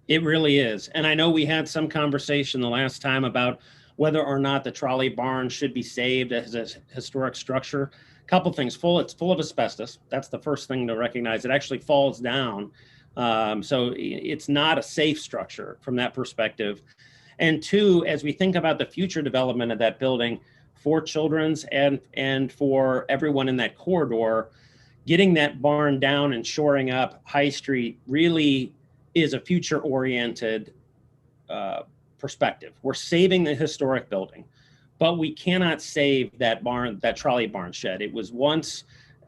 L: It really is. And I know we had some conversation the last time about whether or not the trolley barn should be saved as a historic structure. Couple things. It's full of asbestos. That's the first thing to recognize. It actually falls down. So it's not a safe structure from that perspective. And two, as we think about the future development of that building for children's and for everyone in that corridor, getting that barn down and shoring up High Street really is a future-oriented perspective. We're saving the historic building, but we cannot save that barn, that trolley barn shed. It was once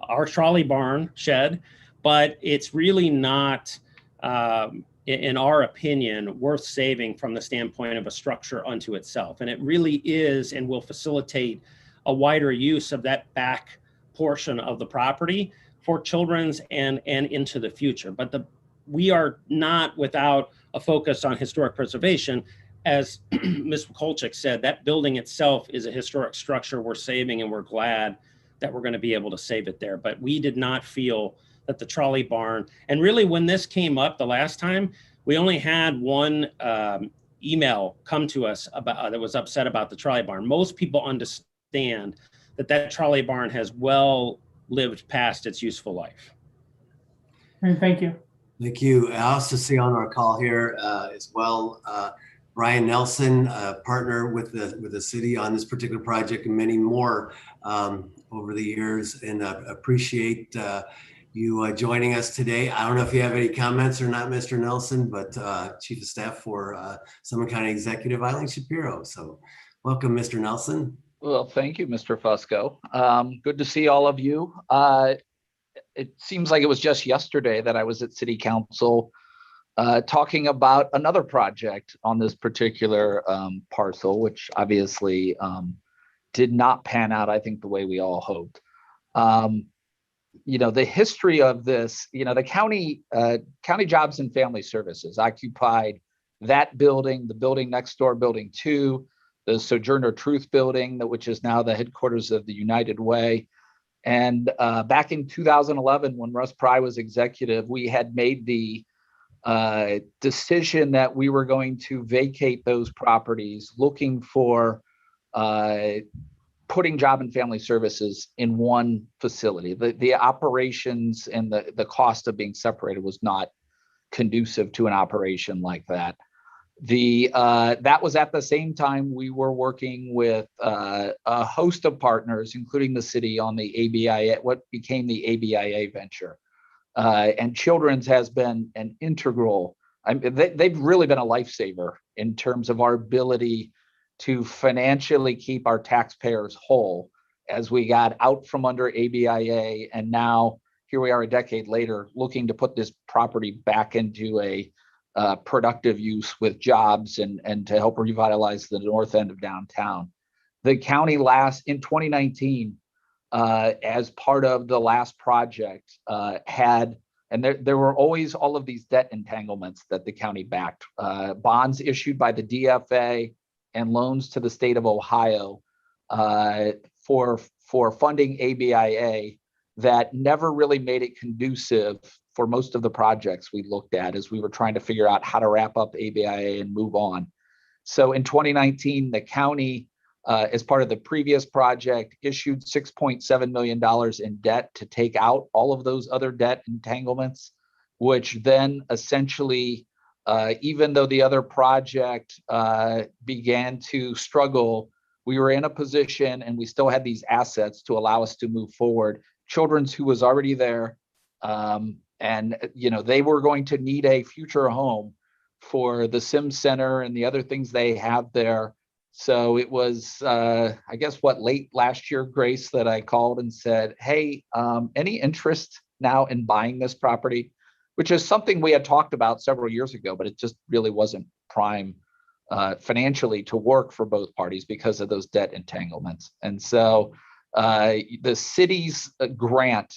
L: our trolley barn shed, but it's really not, in our opinion, worth saving from the standpoint of a structure unto itself. And it really is and will facilitate a wider use of that back portion of the property for children's and into the future. But we are not without a focus on historic preservation. As Ms. Mikulczyk said, that building itself is a historic structure we're saving, and we're glad that we're going to be able to save it there. But we did not feel that the trolley barn, and really when this came up the last time, we only had one email come to us about that was upset about the trolley barn. Most people understand that trolley barn has well lived past its useful life.
I: Thank you.
B: Thank you. I also see on our call here as well, Brian Nelson, partner with the city on this particular project and many more over the years, and appreciate you joining us today. I don't know if you have any comments or not, Mr. Nelson, but Chief of Staff for Summit County Executive Eileen Shapiro. So welcome, Mr. Nelson.
N: Well, thank you, Mr. Fusco. Good to see all of you. It seems like it was just yesterday that I was at City Council talking about another project on this particular parcel, which obviously did not pan out, I think, the way we all hoped. The history of this, the county Jobs and Family Services occupied that building, the building next door, Building 2, the Sojourner Truth Building, which is now the headquarters of the United Way. And back in 2011, when Russ Pry was executive, we had made the decision that we were going to vacate those properties, looking for putting Job and Family Services in one facility. The operations and the cost of being separated was not conducive to an operation like that. That was at the same time we were working with a host of partners, including the city, on the ABIA, what became the ABIA venture. And Children's has been an integral, they've really been a lifesaver in terms of our ability to financially keep our taxpayers whole as we got out from under ABIA. And now here we are a decade later looking to put this property back into a productive use with jobs and to help revitalize the north end of downtown. The county in 2019, as part of the last project, there were always all of these debt entanglements that the county backed, bonds issued by the DFA and loans to the state of Ohio for funding ABIA that never really made it conducive for most of the projects we looked at as we were trying to figure out how to wrap up ABIA and move on. So in 2019, the county, as part of the previous project, issued $6.7 million in debt to take out all of those other debt entanglements, which then essentially, even though the other project began to struggle, we were in a position and we still had these assets to allow us to move forward. Children's, who was already there, and they were going to need a future home for the Sim Center and the other things they have there. So it was, I guess, late last year, Grace, that I called and said, hey, any interest now in buying this property, which is something we had talked about several years ago, but it just really wasn't prime financially to work for both parties because of those debt entanglements. And so the city's grant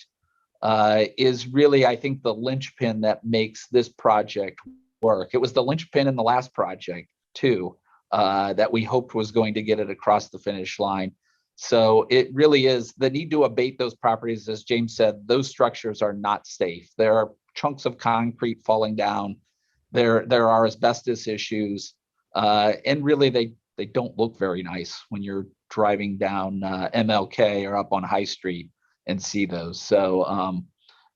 N: is really, I think, the linchpin that makes this project work. It was the linchpin in the last project too, that we hoped was going to get it across the finish line. So it really is the need to abate those properties. As James said, those structures are not safe. There are chunks of concrete falling down. There are asbestos issues, and really they don't look very nice when you're driving down MLK or up on High Street and see those. So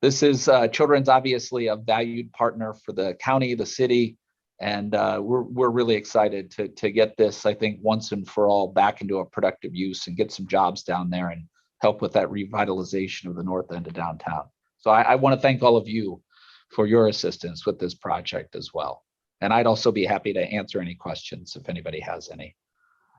N: this is Children's obviously a valued partner for the county, the city, and we're really excited to get this, I think, once and for all back into a productive use and get some jobs down there and help with that revitalization of the north end of downtown. So I want to thank all of you for your assistance with this project as well. And I'd also be happy to answer any questions if anybody has any.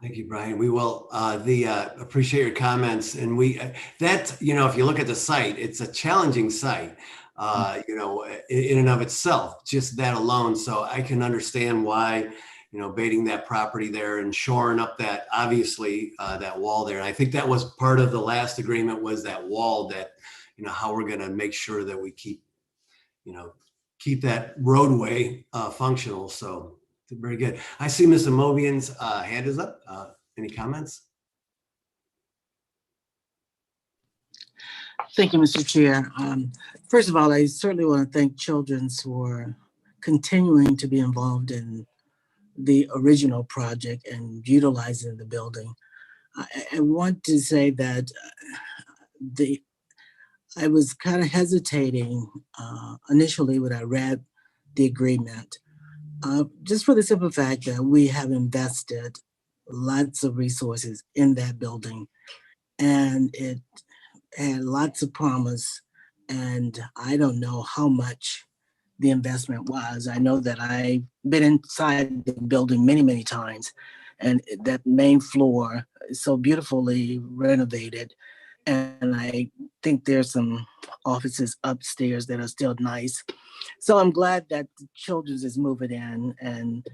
B: Thank you, Brian. We will appreciate your comments. And if you look at the site, it's a challenging site, in and of itself, just that alone. So I can understand why, baiting that property there and shoring up that, obviously, that wall there. And I think that was part of the last agreement, was that wall, that, how we're going to make sure that we keep that roadway functional. So very good. I see Ms. Amobian's hand is up. Any comments?
J: Thank you, Mr. Chair. First of all, I certainly want to thank Children's for continuing to be involved in the original project and utilizing the building. I want to say that I was kind of hesitating initially when I read the agreement, just for the simple fact that we have invested lots of resources in that building, and it had lots of promise, and I don't know how much the investment was. I know that I've been inside the building many, many times, and that main floor is so beautifully renovated. And I think there's some offices upstairs that are still nice. So I'm glad that the Children's is moving in, and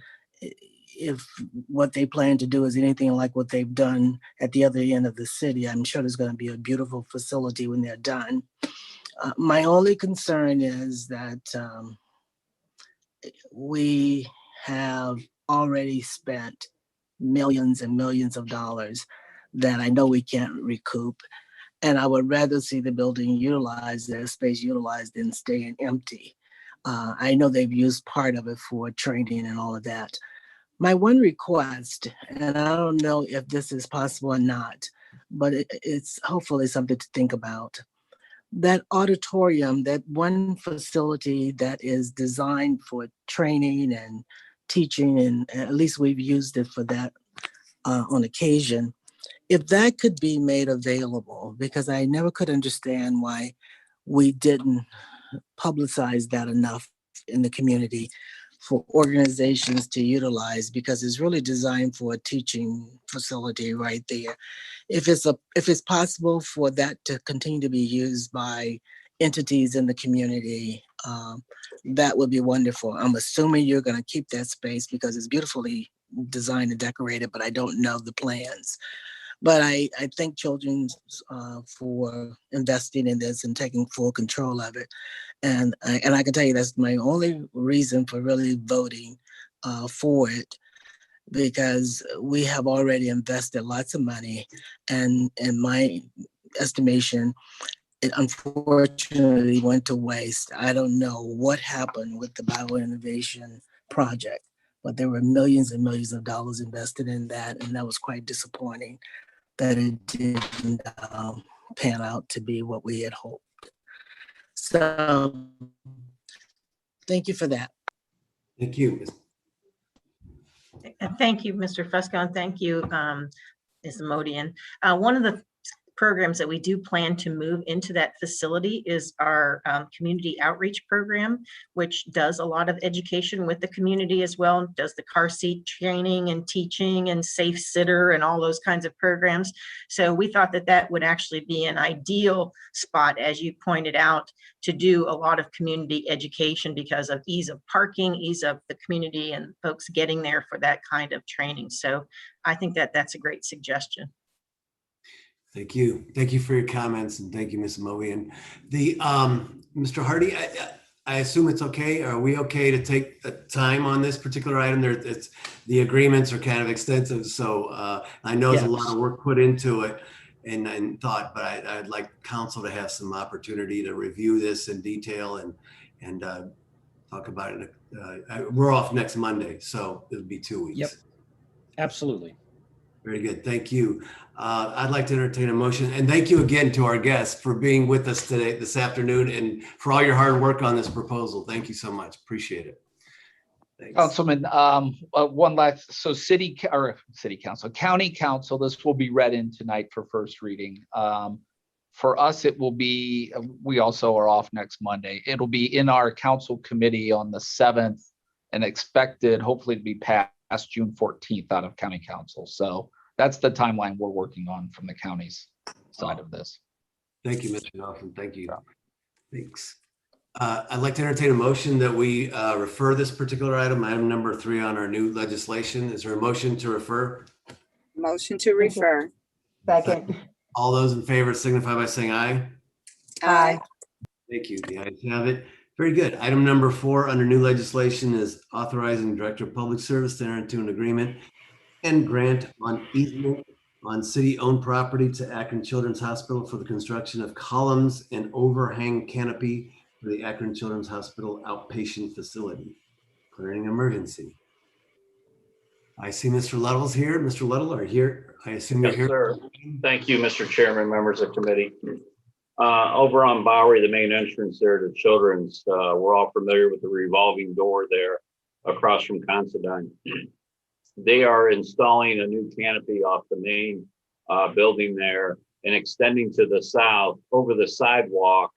J: if what they plan to do is anything like what they've done at the other end of the city, I'm sure there's going to be a beautiful facility when they're done. My only concern is that we have already spent millions and millions of dollars that I know we can't recoup. And I would rather see the building utilized, their space utilized, than staying empty. I know they've used part of it for training and all of that. My one request, and I don't know if this is possible or not, but it's hopefully something to think about. That auditorium, that one facility that is designed for training and teaching, and at least we've used it for that on occasion. If that could be made available, because I never could understand why we didn't publicize that enough in the community for organizations to utilize, because it's really designed for a teaching facility right there. If it's possible for that to continue to be used by entities in the community, that would be wonderful. I'm assuming you're going to keep that space because it's beautifully designed and decorated, but I don't know the plans. But I thank Children's for investing in this and taking full control of it. And I can tell you that's my only reason for really voting for it, because we have already invested lots of money. And in my estimation, it unfortunately went to waste. I don't know what happened with the bioinnovation project, but there were millions and millions of dollars invested in that. And that was quite disappointing that it didn't pan out to be what we had hoped. So thank you for that.
B: Thank you.
M: Thank you, Mr. Fusco, and thank you, Ms. Modian. One of the programs that we do plan to move into that facility is our community outreach program, which does a lot of education with the community as well, does the car seat training and teaching and safe sitter and all those kinds of programs. So we thought that that would actually be an ideal spot, as you pointed out, to do a lot of community education because of ease of parking, ease of the community and folks getting there for that kind of training. So I think that that's a great suggestion.
B: Thank you. Thank you for your comments, and thank you, Ms. Mobian. Mr. Hardy, I assume it's okay. Are we okay to take the time on this particular item? The agreements are kind of extensive, so I know there's a lot of work put into it and thought, but I'd like council to have some opportunity to review this in detail and talk about it. We're off next Monday, so it'll be 2 weeks.
L: Yep. Absolutely.
B: Very good. Thank you. I'd like to entertain a motion, and thank you again to our guests for being with us today, this afternoon, and for all your hard work on this proposal. Thank you so much. Appreciate it. Thanks.
N: Councilman, one last, so county council, this will be read in tonight for first reading. For us, it will be, we also are off next Monday. It'll be in our council committee on the 7th and expected hopefully to be passed June 14th out of county council. So that's the timeline we're working on from the county's side of this.
B: Thank you, Mr. Nelson. Thank you. Thanks. I'd like to entertain a motion that we refer this particular item number 3 on our new legislation. Is there a motion to refer?
K: Motion to refer.
C: Second.
B: All those in favor signify by saying aye.
K: Aye.
B: Thank you. The ayes have it. Very good. Item number 4 under new legislation is authorizing Director of Public Service to enter into an agreement and grant on easement on city-owned property to Akron Children's Hospital for the construction of columns and overhang canopy for the Akron Children's Hospital outpatient facility, declaring an emergency. I see Mr. Luttle's here. Mr. Luttle are here. I assume you're
O: Yes,
B: here.
O: sir. Thank you, Mr. Chairman, members of committee. Over on Bowery, the main entrance there to Children's, we're all familiar with the revolving door there across from Considine. They are installing a new canopy off the main building there and extending to the south over the sidewalk.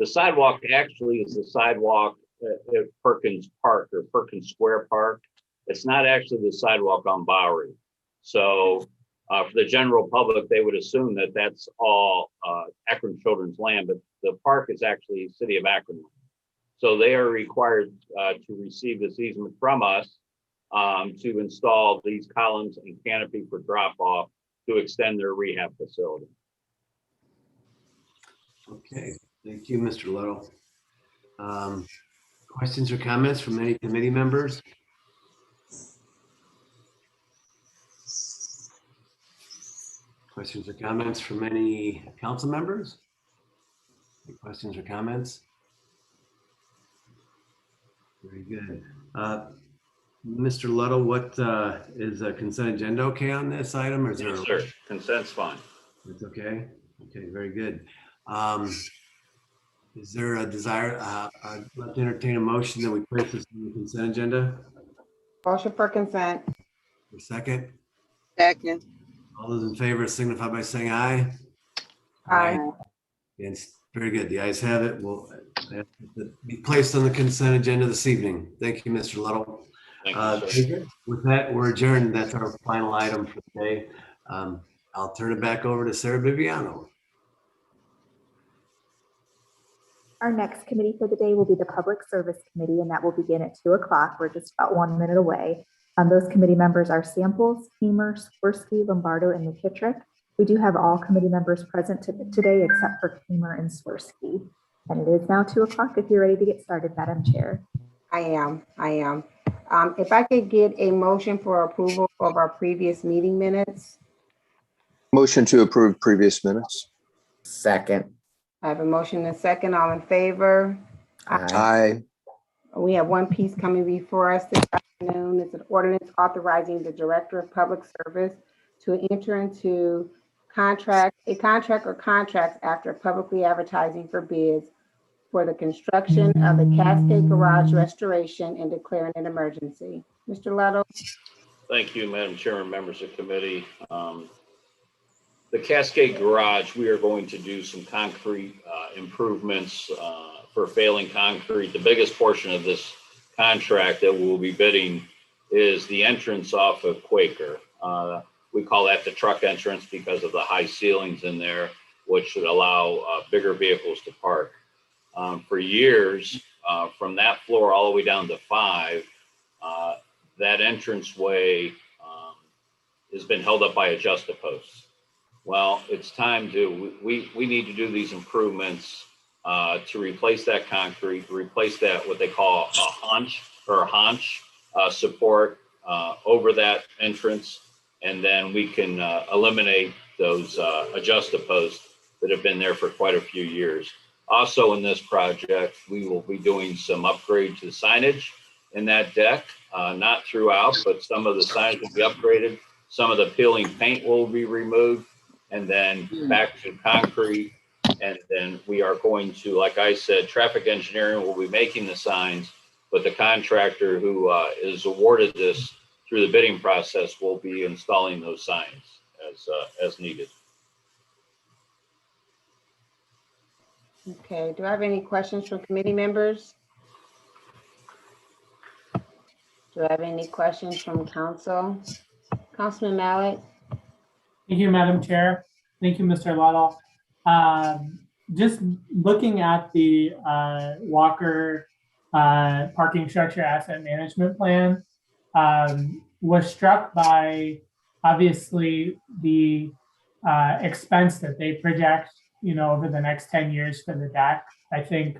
O: The sidewalk actually is the sidewalk at Perkins Park or Perkins Square Park. It's not actually the sidewalk on Bowery. So for the general public, they would assume that that's all Akron Children's land, but the park is actually City of Akron. So they are required to receive this easement from us to install these columns and canopy for drop off to extend their rehab facility.
B: Okay, thank you, Mr. Luttle. Questions or comments from any committee members? Questions or comments from any council members? Any questions or comments? Very good. Mr. Luttle, what is a consent agenda okay on this item, or is there?
O: Yes, sir. Consent's fine.
B: It's okay. Okay, very good. Is there a desire? I'd like to entertain a motion that we place this on the consent agenda.
C: Motion for consent.
B: For a second.
K: Second.
B: All those in favor signify by saying aye.
C: Aye.
B: Against. Very good. The ayes have it. Will be placed on the consent agenda this evening. Thank you, Mr. Luttle.
O: Thank you, sir.
B: With that, we're adjourned. That's our final item for today. I'll turn it back over to Sarah Viviano.
P: Our next committee for the day will be the Public Service Committee, and that will begin at 2 o'clock. We're just about 1 minute away. Those committee members are Samples, Hemer, Swirsky, Lombardo, and McKittrick. We do have all committee members present today except for Hemer and Swirsky. And it is now 2 o'clock if you're ready to get started, Madam Chair.
C: I am. If I could get a motion for approval of our previous meeting minutes.
Q: Motion to approve previous minutes.
K: Second.
C: I have a motion and a second. All in favor?
Q: Aye.
C: We have one piece coming before us this afternoon. It's an ordinance authorizing the Director of Public Service to enter into a contract or contracts after publicly advertising for bids for the construction of the Cascade Garage restoration and declaring an emergency. Mr. Luttle.
O: Thank you, Madam Chairman, members of committee. The Cascade Garage, we are going to do some concrete improvements for failing concrete. The biggest portion of this contract that we'll be bidding is the entrance off of Quaker. We call that the truck entrance because of the high ceilings in there, which should allow bigger vehicles to park. For years, from that floor all the way down to 5, that entranceway has been held up by adjustable posts. Well, it's time to, we need to do these improvements to replace that concrete, replace that what they call a haunch support over that entrance, and then we can eliminate those adjusta posts that have been there for quite a few years. Also in this project, we will be doing some upgrade to the signage in that deck, not throughout, but some of the signage will be upgraded. Some of the peeling paint will be removed, and then back to concrete. And then we are going to, like I said, traffic engineering will be making the signs, but the contractor who is awarded this through the bidding process will be installing those signs as needed.
C: Okay, do I have any questions from committee members? Do I have any questions from council? Councilman Mallett?
I: Thank you, Madam Chair. Thank you, Mr. Luddle. Just looking at the Walker parking structure asset management plan, was struck by obviously the expense that they project, over the next 10 years for the deck. I think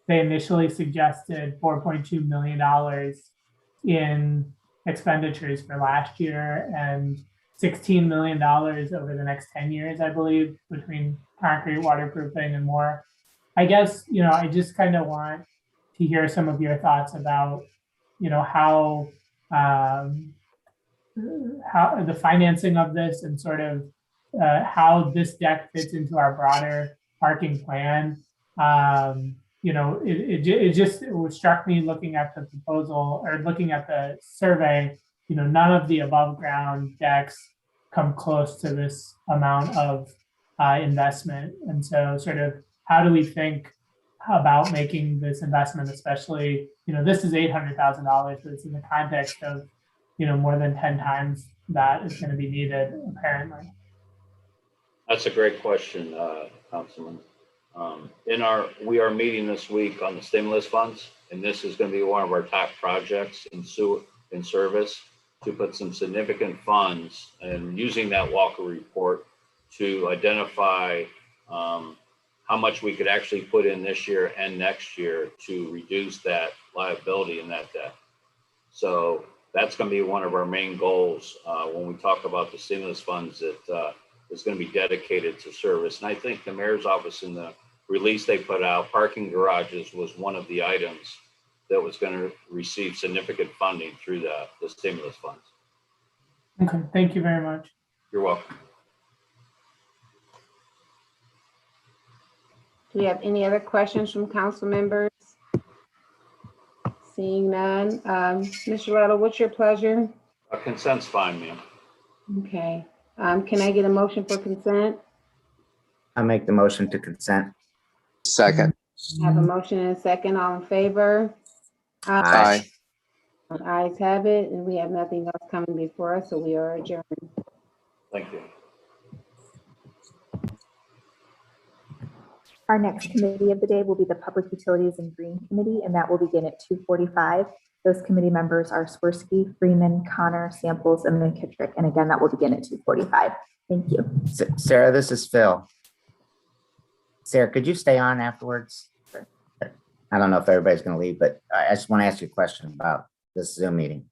I: they initially suggested $4.2 million in expenditures for last year and $16 million over the next 10 years, I believe, between concrete, waterproofing, and more. I guess, I just kind of want to hear some of your thoughts about, how the financing of this and sort of how this deck fits into our broader parking plan. It struck me looking at the proposal or looking at the survey, none of the above ground decks come close to this amount of investment. And so sort of how do we think about making this investment, especially, this is $800,000, but it's in the context of, more than 10 times that is going to be needed, apparently.
O: That's a great question, Councilman. We are meeting this week on the stimulus funds, and this is going to be one of our top projects in service to put some significant funds and using that Walker report to identify how much we could actually put in this year and next year to reduce that liability in that debt. So that's going to be one of our main goals when we talk about the stimulus funds that is going to be dedicated to service. And I think the mayor's office in the release they put out, parking garages was one of the items that was going to receive significant funding through the stimulus funds.
I: Okay, thank you very much.
O: You're welcome.
C: Do we have any other questions from council members? Seeing none. Mr. Luddle, what's your pleasure?
O: A consent's fine, ma'am.
C: Okay. Can I get a motion for consent?
K: I make the motion to consent.
Q: Second.
C: I have a motion and a second. All in favor?
Q: Aye.
C: Ayes have it, and we have nothing else coming before us, so we are adjourned.
O: Thank you.
P: Our next committee of the day will be the Public Utilities and Green Committee, and that will begin at 2:45. Those committee members are Swirsky, Freeman, Connor, Samples, and McKittrick. And again, that will begin at 2:45. Thank you.
K: Sarah, this is Phil. Sarah, could you stay on afterwards? I don't know if everybody's going to leave, but I just want to ask you a question about this Zoom meeting.